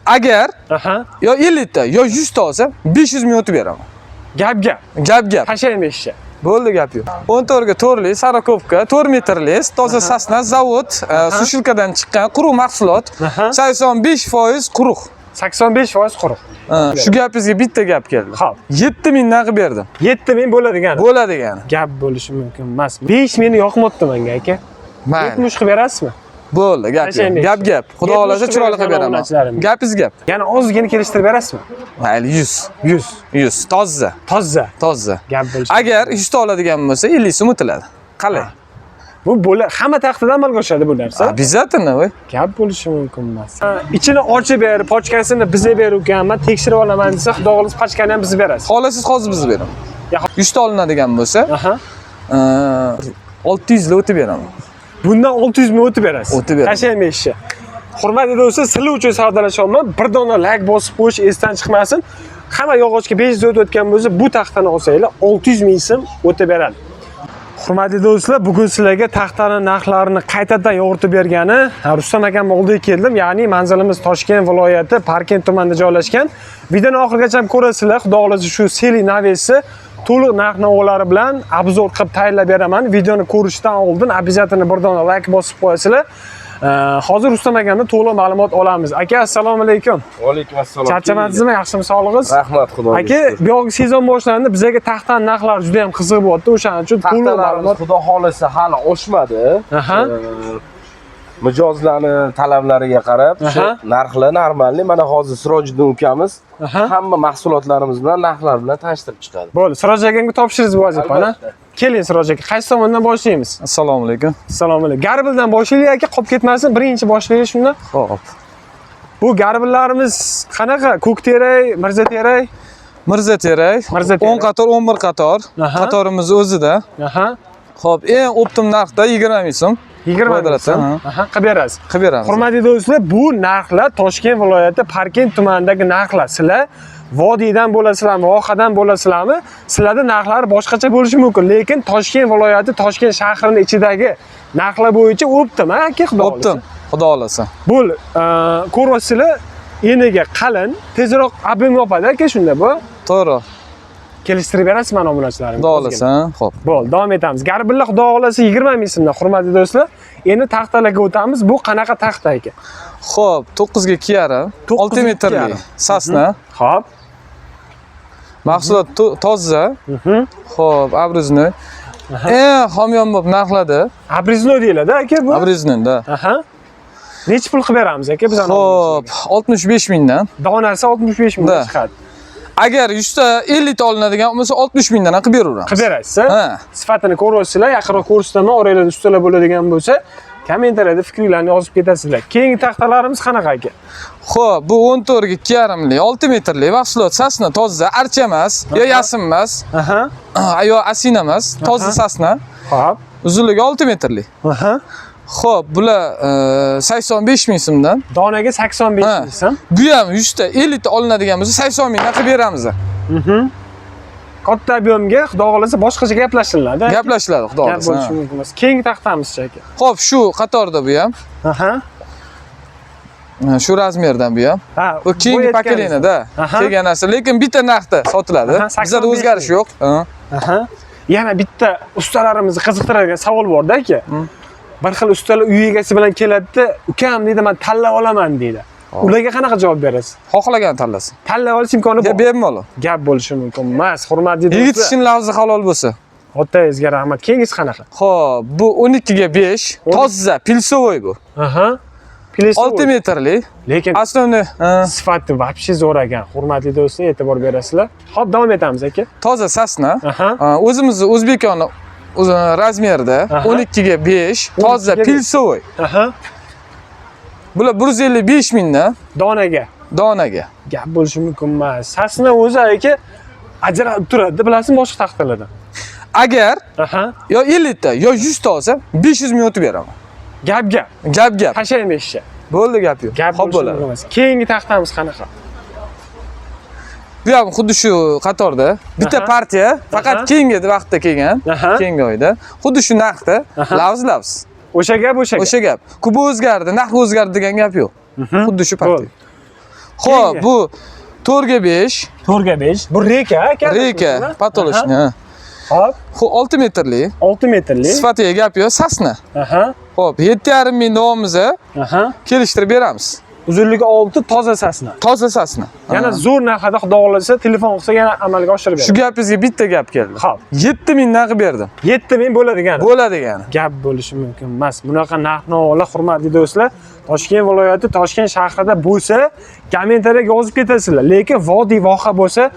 Agar yo 50 ta yo 100 ta olsam 500 ming o'tib beraman. Gap. Tashlaymi ishni. Bo'ldi gap yo'q. 14 ga to'rli, Sarakovka, 4 metrli, toza sasna, zavod, sushilkadan chiqqan quruq mahsulot. 85% quruq. 85% quruq. Shu gapingizga bitta gap keldi. Xo'p. 7000 dan qilib berdim. 7000 bo'ladigani. Bo'ladigani. Gap bo'lishi mumkin emas. 5000 ni yoqmabdi menga aka. Mayli. 70 qilib berasizmi? Bo'ldi, gap yo'q. Gap. Xudo xolasa chiroyli qilib beraman. Gapingiz gap. Yana ozgina kelishtirib berasizmi? Mayli 100. 100. Toza. Gap bo'lishi. Agar 100 ta oladigan bo'lsa 50 so'm o'tiladi. Qalay? Bu hamma taxtadan amalga oshadi bu narsa. Обязательно, voy. Gap bo'lishi mumkin emas. Ichini ochib berib, pochkasini bizga beruvganman, tekshirib olaman desa, xudo xolasa pochkani ham bizga berasiz. Xolasiz hozir bizga beraman. 100 ta olinadigan bo'lsa, 600 ta o'tib beraman. Bundan 600 ming o'tib berasiz. O'tib beraman. Tashlaymi ishni. Hurmatli do'stlar, sizlar uchun savdolashyapman. Bir dona like bosib qo'yish esdan chiqmasin. Hamma yog'ochga 500 o'tgan bo'lsa, bu taxtani olsanglar 600 ming so'm o'tib beradi. Hurmatli do'stlar, bugun sizlarga taxtaning narxlarini qaytadan yo'ritib bergani Rustam akam oldiga keldim. Ya'ni manzilimiz Toshkent viloyati, Parkent tumanida joylashgan. Videoni oxirigacha ko'rasizlar. Xudo xolasa shu Seli Navesi to'liq narx-navolar bilan obzor qilib tayyorlab beraman. Videoni ko'rishdan oldin обязательно bir dona like bosib qo'yasizlar. Hozir Rustam akamdan to'liq ma'lumot olamiz. Aka, assalomu alaykum. Va alaykum assalom. Charchamadingizmi? Yaxshimi, sog'lig'ingiz? Rahmat, xudoga. Aka, bu yo'q sezon boshlandi. Bizga taxtaning narxlari juda ham qiziq bo'lyapti. O'shaning uchun to'liq ma'lumot. Xudo xolasa hali oshmadi. Mijozlarni talablariga qarab shu narxlar normalniy. Mana hozir Sirojiddin ukamiz hamma mahsulotlarimiz bilan narxlar bilan tanishtirib chiqadi. Bo'ldi, Siroj akamga topshirish vazifani. Keling Siroj aka, qaysi tomondan boshlaymiz? Assalomu alaykum. Assalomu alaykum. Garbildan boshlaylik aka, qolib ketmasin. Birinchi boshlaylik shundan. Xo'p. Bu garbillarimiz qanaqa? Ko'kterak, Mirzaterak? Mirzaterak 10 qator, 11 qator. Qatorimiz o'zida. Xo'p, eng optim narxda 20 ming so'm. 20 ming so'm. Qilib berasiz. Qilib beramiz. Hurmatli do'stlar, bu narxlar Toshkent viloyati Parkent tumanidagi narxlar. Sizlar vodiydan bo'lasizlarmi, vohadan bo'lasizlarmi? Sizlarda narxlar boshqacha bo'lishi mumkin, lekin Toshkent viloyati, Toshkent shahrining ichidagi narxlar bo'yicha optim, aka, xudo xolasa. Optim, xudo xolasa. Bu ko'rasizlar, eniga qalin, tezroq ob'em yopadi aka, shunda bu. To'g'ri. Kelishtirib berasiz mana bu narsalarni. Xudo xolasa, xo'p. Bo'ldi, davom etamiz. Garbillar xudo xolasa 20 ming so'mdan, hurmatli do'stlar. Endi taxtalarga o'tamiz. Bu qanaqa taxta aka? Xo'p, 9 ga 2,5, 6 metrli sasna. Xo'p. Mahsulot toza. Xo'p, abrizni. Hamyonbop narxladi. Abrizno deyiladi aka bu. Abriznoda. Necha pul qilib beramiz aka biz? Xo'p, 65 mingdan. Donasi 65 mingdan chiqadi. Agar 100 ta 50 ta olinadigan bo'lsa 60 mingdan qilib beraveramiz. Qilib berasiz? Sifatini ko'rasizlar, yaqinroq ko'rsataman, oranglarda ustalar bo'ladigan bo'lsa, kommentariyada fikringizni yozib ketasizlar. Keyingi taxtalarimiz qanaqa aka? Xo'p, bu 14 ga 2,5lik, 6 metrli mahsulot sasna toza, archa emas, yo yasim emas, yo asina emas, toza sasna. Xo'p. Uzunligi 6 metrlik. Xo'p, bular 85 ming so'mdan. Donaga 85 ming so'm. Bu ham 100 ta 50 ta olinadigan bo'lsa 80 mingdan qilib beramiz. Katta ob'yomga xudo xolasa boshqacha gaplashiladi. Gaplashiladi, xudo xolasa. Gap bo'lishi mumkin emas. Keyingi taxtamiz-chi aka. Xo'p, shu qatorda bu ham. Shu razmerdan bu ham. Bu keyingi pokoleniyada kelgan narsa, lekin bitta narxda sotiladi. Bizda o'zgarish yo'q. Yana bitta ustalarimizni qiziqtiradigan savol bor-da aka. Bir xil ustalar uy egasi bilan keladi-da, "Ukam" deydi, "Men tanlab olaman" deydi. Ularga qanaqa javob berasiz? Xohlagan tanlasin. Tanlab olish imkoni bor. Bemalol. Gap bo'lishi mumkin emas. Hurmatli do'stlar. Yigit kishining lafzi halol bo'lsa. Otangizga rahmat. Keyingisi qanaqa? Xo'p, bu 12 ga 5, toza, pilsovoy bu. 6 metrli. Lekin основной sifati вообще zo'r ekan. Hurmatli do'stlar, e'tibor berasizlar. Xo'p, davom etamiz aka. Toza sasna. O'zimizning O'zbekona razmerda 12 ga 5, toza, pilsovoy. Bular 155 mingdan donaga. Gap bo'lishi mumkin emas. Sasna o'zi aka ajralib turadi, bilasizmi, boshqa taxtalardan. Agar yo 50 ta yo 100 ta olsam 500 ming o'tib beraman. Gap. Tashlaymi ishni. Bo'ldi, gap yo'q. Xo'p bo'ladi. Keyingi taxtamiz qanaqa? Bu ham xuddi shu qatorda. Bitta partiya, faqat keyingi vaqtda kelgan, keyingi oyda. Xuddi shu narxda, lavz. O'sha gap. Kuba o'zgardi, narx o'zgardi degan gap yo'q. Xuddi shu partiya. Xo'p, bu 4 ga 5. 4 ga 5. Bu reka aka. Reka, patolochni. Hop, Xo'p, 6 metrli. 6 metrli. Sifatiga gap yo'q, sasna. Aha. Xo'p, 7,5 ming davomimizni Aha. kelishtirib beramiz. Uzunligi 6, toza sasna. Toza sasna. Yana zo'r narxda xudo xolasa telefon qilsa yana amalga oshirib Shu beradi. gapingizga bitta gap keldi. Xo'p. 7 mingdan qilib berdim. 7000 bo'ladigan. Bo'ladigan. Gap bo'lishi mumkin emas. Bunaqa narx-navolar hurmatli do'stlar, Toshkent viloyati, Toshkent shahrida bo'lsa, kommentariyaga yozib ketasizlar. Lekin vodiy voha bo'lsa,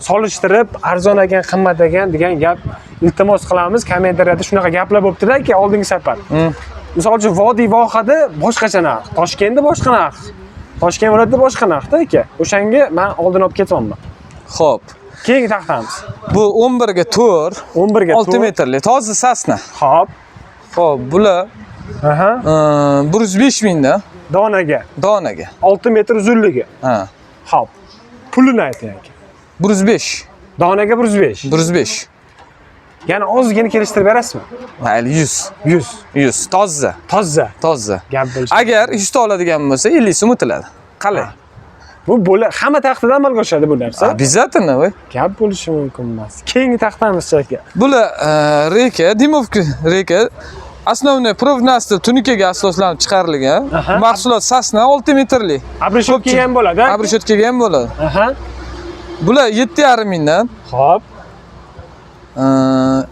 solishtirib, arzon ekan, qimmat ekan degan gap iltimos qilamiz. Kommentariyada shunaqa gaplar bo'libdi-da, oldingi safar. Misol uchun vodiy vohada boshqacha narx, Toshkentda boshqa narx. Toshkent viloyatida boshqa narxda aka. O'shanga men oldin olib ketyapman. Xo'p. Keyingi taxtamiz. Bu 11 ga 4, 11 ga 6 metrli toza sasna. Xo'p. Xo'p, bular Aha. 105 mingdan Donaga donaga. 6 metr uzunligi. Ha. Xo'p. Pulini ayting aka. 105. Donaga 105. 105. Yana ozgina kelishtirib berasizmi? Mayli 100. 100. 100 toza. Toza. Toza. Gap bo'lishi. Agar 100 ta oladigan bo'lsa 50 so'm o'tiladi. Qalay? Bu hamma taxtada amalga oshadi bu narsa. Обязательно, voy. Gap bo'lishi mumkin emas. Keyingi taxtamiz aka. Bular reka, dimovka reka. Основной проводности tunikaga asoslanib chiqarilgan. Mahsulot sasna 6 metrli. Abrishot kelgan bo'ladi. Abrishot kelgan bo'ladi. Aha. Bular 7,5 mingdan Xo'p.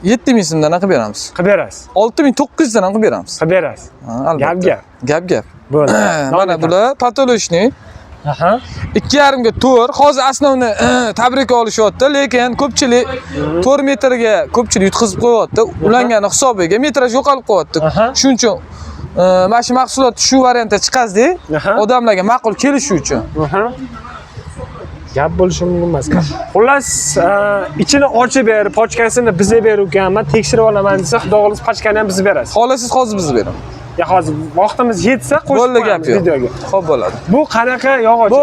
7 ming so'mdan qilib beramiz. Qilib berasiz. 6900 dan qilib beramiz. Qilib berasiz. Albatta. Gap. Bo'ldi. Mana bular patolochni. Aha. 2,5 ga 4. Hozir основной tabrika olishyapti, lekin ko'pchilik 4 metrga ko'pchilik yutqizib qo'yapti. Ulangani hisobiga metraj yo'qolib qo'yapti. Shuning uchun mana shu mahsulot shu variantda chiqazdi. Odamlarga ma'qul kelishi uchun. Gap bo'lishi mumkin emas. Xullas, ichini ochib berib, pochkasini bizga beruvganman, tekshirib olaman desa, xudo xohlasa pochkani ham bizga berasiz. Xohlasiz hozir bizga beraman. Ya hozir vaqtimiz yetsa qo'shib Bo'ldi, gap yo'q. videoga. Xo'p bo'ladi. Bu qanaqa yog'och? Bu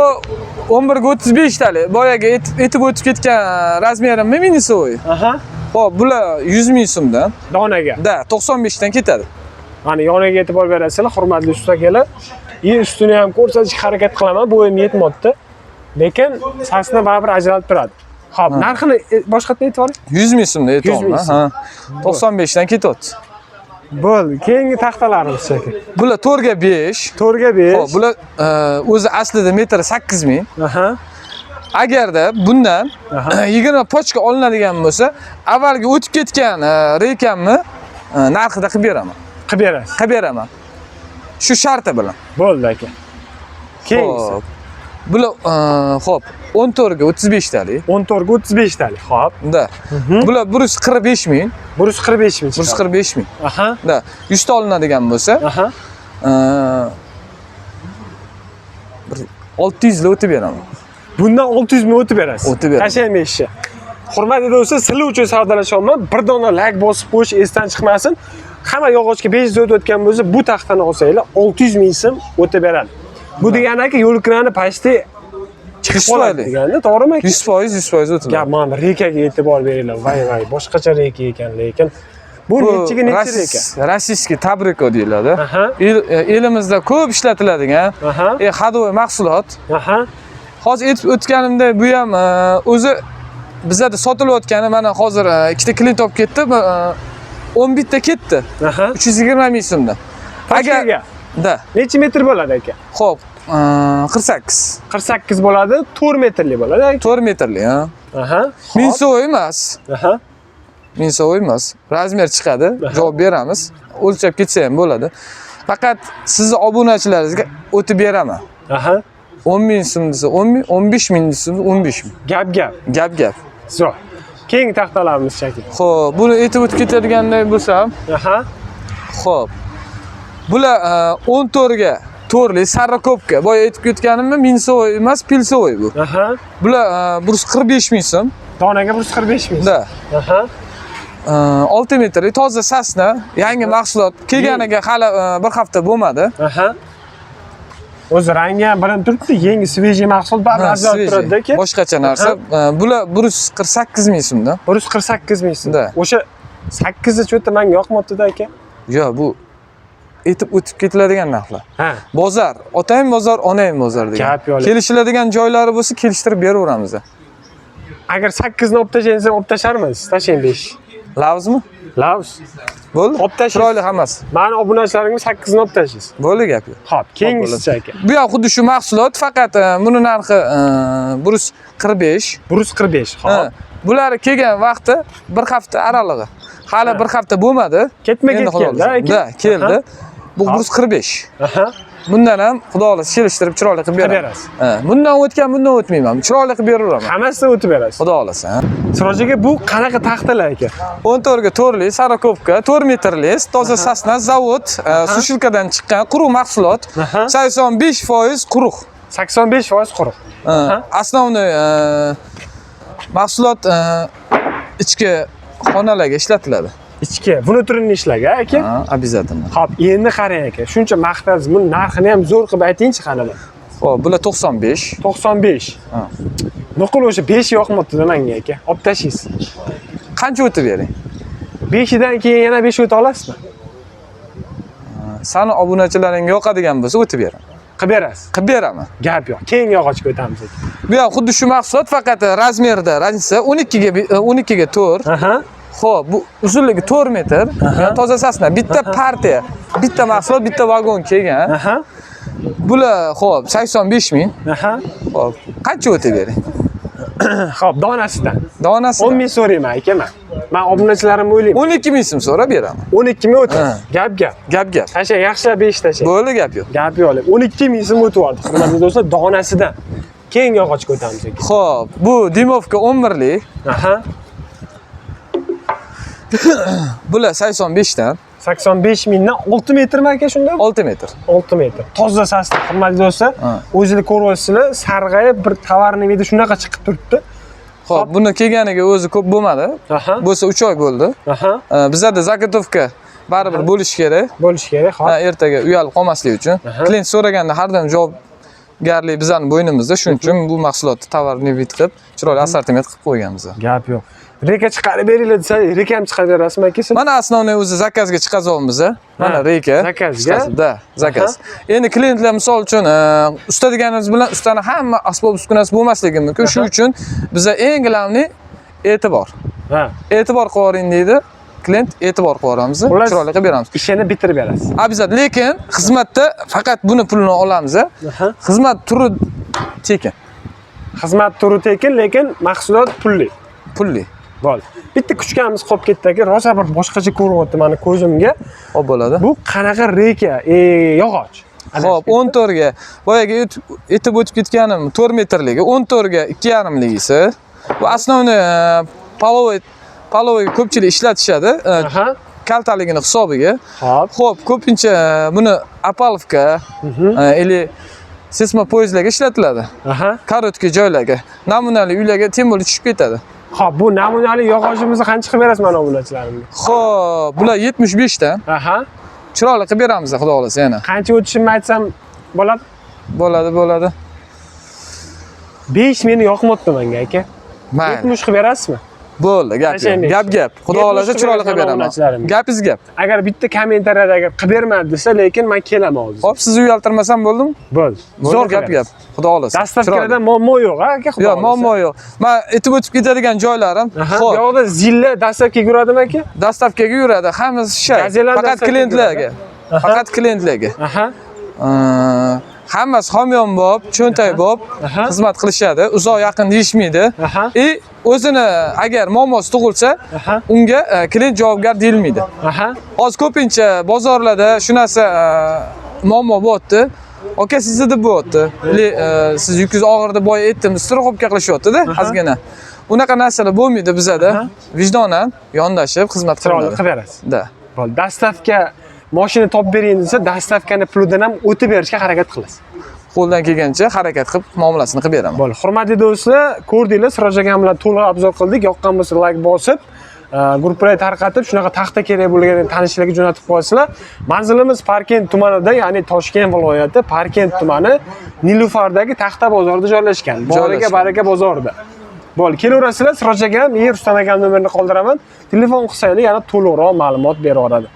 11 ga 35 tali. Boyaga etib o'tib ketgan razmerim minisoy. Aha. Xo'p, bular 100 ming so'mdan. Donaga. Da, 95 dan ketadi. Mana yoniga e'tibor berasizlar, hurmatli usta akalar. Ustini ham ko'rsatishga harakat qilaman, bo'yim yetmayapti. Lekin sasni baribir ajratib turadi. Xo'p, narxini boshqatdan aytib oling. 100 ming so'mda aytayapman. Ha. 95 dan ketyapti. Bo'ldi. Keyingi taxtalarimiz aka. Bular 4 ga 5. 4 ga 5. Xo'p, bular o'zi aslida metr 8 ming. Aha. Agarda bundan 20 pochka olinadigan bo'lsa, avvalgi o'tib ketgan rekamni narxida qilib beraman. Qilib berasiz. Qilib beraman. Shu sharti bilan. Bo'ldi aka. Keyingisi. Bular xo'p, 14 ga 35 talik. 14 ga 35 talik. Xo'p. Da. Bular 145 ming. 145 ming. 145 ming. Aha. Da. 100 ta olinadigan bo'lsa, Aha. 600 ga o'tib beraman. Bundan 600 ming o'tib berasiz. O'tib beraman. Tashlaymish. Hurmatli do'stlar, sizlar uchun savdolashyapman. Bir dona like bosib qo'yish esdan chiqmasin. Hamma yog'ochga 500 o'tgan bo'lsa, bu taxtani olsanglar 600 ming so'm o'tib beradi. Bu degani yo'lkirani pashti chiqib qoladi degani, to'g'rimi? 100% o'tadi. Gap mana rekaga e'tibor beringlar. Voy, boshqacha reka ekan, lekin bu nechiga necha reka? Rossiyskiy tabriko deyiladi. Elimizda ko'p ishlatiladigan hadovoy mahsulot. Hozir aytib o'tganimda bu ham o'zi bizda sotilayotgani mana hozir ikkita klient olib ketdi. 11 ta ketdi. 320 ming so'mdan. Agar da. Necha metr bo'ladi aka? Xo'p, 48. 48 bo'ladi, 4 metrli bo'ladi. 4 metrli, ha. Aha. Ming so'm emas. Aha. Ming so'm emas. Razmer chiqadi, javob beramiz. O'lchab ketsa ham bo'ladi. Faqat sizni obunachilaringizga o'tib beraman. Aha. 10 ming so'm desa 10 ming, 15 ming desa 15 ming. Gap. Zo'r. Keyingi taxtalarimiz shakl. Xo'p, buni aytib o'tib ketadiganday bo'lsam, aha. Xo'p. Bular 14 ga to'rli sarrakopka. Boya aytib ketganimni minsovoy emas, pilsovoy bu. Aha. Bular 145 ming so'm. Donaga 145 ming. Da. Aha. 6 metrli toza sasna, yangi mahsulot kelganiga hali bir hafta bo'lmadi. Aha. O'zi rangi ham bilinib turibdi, yangi svejiy mahsulot baribir ajralib turadi-da. Boshqacha narsa. Bular 148 ming so'mdan. 148 ming so'm. O'sha 8 cho'ta menga yoqmabdi-da aka. Yo'q, bu etib o'tib ketiladigan narxlar. Ha. Bozor, otang bozor, onang bozor degan. Gap yo'q. Kelishiladigan joylari bo'lsa, kelishtirib beraveramiz. Agar 8 ni olib tashlaysiz, olib tasharmiz. Tashlang 5. Lavzmi? Lavz. Bo'ldi. Olib tashlaysiz. Chiroyli hammasi. Mani obunachilarimga 8 ni olib tashlaysiz. Bo'ldi gap yo'q. Xo'p, keyingisi aka. Bu ham xuddi shu mahsulot, faqat buni narxi 145. 145. Xo'p. Bular kelgan vaqti bir hafta aralig'i. Hali bir hafta bo'lmadi. Ketma-ket keldi, Da, keldi. Bu 145. Aha. Bundan ham xudo xohlasa kelishtirib chiroyli qilib beraman. berasiz. Bundan o'tgan, bundan o'tmayman. Chiroyli qilib beraveraman. Hammasidan o'tib berasiz. Xudo xohlasa. Siroj aka, bu qanaqa taxtalar aka? 14 ga 4 lik Sarakopka, 4 metrli, toza sasna, zavod, sushilkadan chiqqan quruq mahsulot. 85% quruq. 85% quruq. Основной mahsulot ichki xonalarga ishlatiladi. Ichki, buni turini ishlagan aka? Ha, обязательно. Xo'p, endi qarang aka. Shuncha maqtadingiz, buni narxini ham zo'r qilib aytingchi qanaqa? Xo'p, bular 95. 95. Nuqul o'sha 5 yoqmabdi menga aka. Olib tashlaysiz. Qancha o'tib bering? 5 dan keyin yana 5 o'ta olasizmi? Sani obunachilaring yoqadigan bo'lsa o'tib beraman. Qilib berasiz. Qilib beraman. Gap yo'q. Keyingi yog'ochga o'tamiz aka. Bu ham xuddi shu mahsulot, faqat razmerda raznica 12 ga 4. Aha. Xo'p, bu uzunligi 4 metr. Toza sasna, bitta partiya, bitta mahsulot, bitta vagon kelgan. Aha. Bular xo'p 85 ming. Aha. Xo'p, qancha o'tib bering? Xo'p, donasidan. Donasi 10 ming so'rayman aka men. Men obunachilarimni o'ylayman. 12 ming so'm so'rab beraman. 12 ming o'tadi. Gap. Gap. Tashlang, yaxshilab 5 tashlang. Bo'ldi, gap yo'q. Gap yo'q. 12 ming so'm o'tyapti. Hurmatli do'stlar, donasidan. Keyingi yog'ochga o'tamiz aka. Xo'p, bu Dimovka 11 lik. Aha. Bular 85 dan 85 mingdan 6 metrmi aka shunda? 6 metr. 6 metr. Toza sasli, hurmatli do'stlar. O'zingiz ko'ryapsizlar, sarg'ayib bir tovarning hidi shunaqa chiqib turibdi. Xo'p, buni kelganiga o'zi ko'p bo'lmadi. Aha. Bo'lsa 3 oy bo'ldi. Aha. Bizda zagotovka baribir bo'lish kerak. Bo'lish kerak, xo'p. Ertaga uyalib qolmaslik uchun. Klient so'raganda har doim javobgarlik bizning bo'ynimizda. Shuning uchun bu mahsulotni tovarni vid qilib, chiroyli assortiment qilib qo'yganmiz. Gap yo'q. Reka chiqarib beringlar desa, reka ham chiqarib berasizmi aka siz? Mana основной o'zi zakazga chiqazyapmiz. Mana reka. Zakazga? Da, zakaz. Endi klientlar misol uchun usta deganimiz bilan ustani hamma asbob uskunasi bo'lmasligi mumkin. Shuning uchun biza eng glavni e'tibor. Ha. E'tibor qo'ying deydi. Klient e'tibor qo'yamiz, chiroyli qilib beramiz. Ishini bitirib berasiz. Obязательно, lekin xizmatda faqat buni pulini olamiz. Xizmat turi tekin. Xizmat turi tekin, lekin mahsulot pulli. Pulli. Bo'ldi. Bitta kuchkamiz qolib ketdi aka, rosa bir boshqacha ko'ryapti meni ko'zimga. Xo'p bo'ladi. Bu qanaqa reka? Yog'och. Xo'p, 14 ga boyaga etib o'tib ketganim 4 metrligi, 14 ga 2,5 ligisi. Bu основной paloviy ko'pchilik ishlatishadi. Kaltaligini hisobiga. Xo'p, ko'pincha buni Apalovka или sesma poyezdlarga ishlatiladi. Korotka joylarga, namunali uylarga temir tushib ketadi. Xo'p, bu namunali yog'ochimizni qancha qilib berasiz mana obunachilarimga? Xo'p, bular 75 dan. Chiroyli qilib beramiz, xudo xolasa yana. Qancha o'tishimni aytsam bo'ladi? Bo'ladi. 5 meni yoqmabdi menga aka. 70 qilib berasizmi? Bo'ldi, gap. Xudo xolasa chiroyli qilib beraman. Gapingiz gap. Agar bitta kommentariyada agar qilib bermadi desa, lekin men kelaman hozir. Hop, sizni uyaltirmasam bo'ldimi? Bo'ldi. Zo'r gap. Xudo xolasa. Dastavkada muammo yo'q, aka, xudo xolasa. Yo'q, muammo yo'q. Men etib o'tib ketadigan joylarim, xo'p. Bu yoqda zilla dastavkaga yuradimi aka? Dastavkaga yuradi, hammasi shay. Faqat klientlarga. Hammasi hamyonbop, cho'ntaybob xizmat qilishadi. Uzoq yaqin deyishmaydi. O'zini agar muammosi tug'ilsa, unga klient javobgar deyilmaydi. Hozir ko'pincha bozorlarda shu narsa muammo bo'lyapti. Aka, sizda deb bo'lyapti. Siz yukingiz og'ir deb boya aytdingiz, strixobka qilishyapti-da, ozgina. Unaqa narsalar bo'lmaydi bizada. Vijdonan yondashib xizmat qilib berasiz. Da. Bo'ldi. Dastavka mashina topib bering desa, dastavkani pulidan ham o'tib berishga harakat qilasiz. Qo'ldan kelgancha harakat qilib muomalasini qilib beraman. Bo'ldi. Hurmatli do'stlar, ko'rdinglar, Siroj aka bilan to'liq obzor qildik. Yoqqan bo'lsa like bosib, gruppalarga tarqatib, shunaqa taxta kerak bo'lganini tanishlarga jo'natib qo'yasizlar. Manzilimiz Parkent tumanida, ya'ni Toshkent viloyati Parkent tumani Nilufardagi Taxta bozorida joylashgan. Boriga baraka bozorida. Bo'ldi, kelaverasizlar. Siroj aka ham, Rustam aka nomerini qoldiraman. Telefon qilsanglar yana to'liqroq ma'lumot berib beradi.